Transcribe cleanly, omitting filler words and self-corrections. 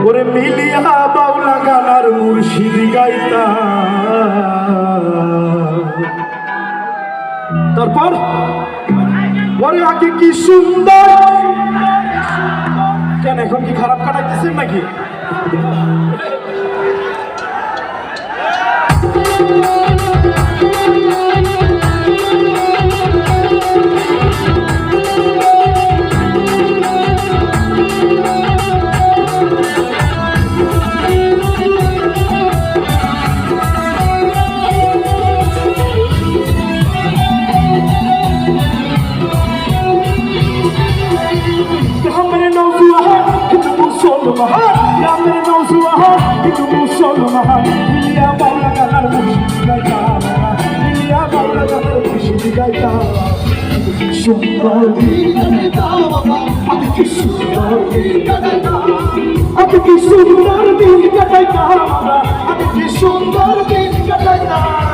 ওরে মিলিয়া বাউলা গানার মুর্শিদ গাইতা। তারপর ওরে আগে কি সুন্দর, কেন এখন কি খারাপ কাটাইতেছেন নাকি? সুন্দর দিন কাটাইতাম, সুন্দর দিন কাটাইতাম।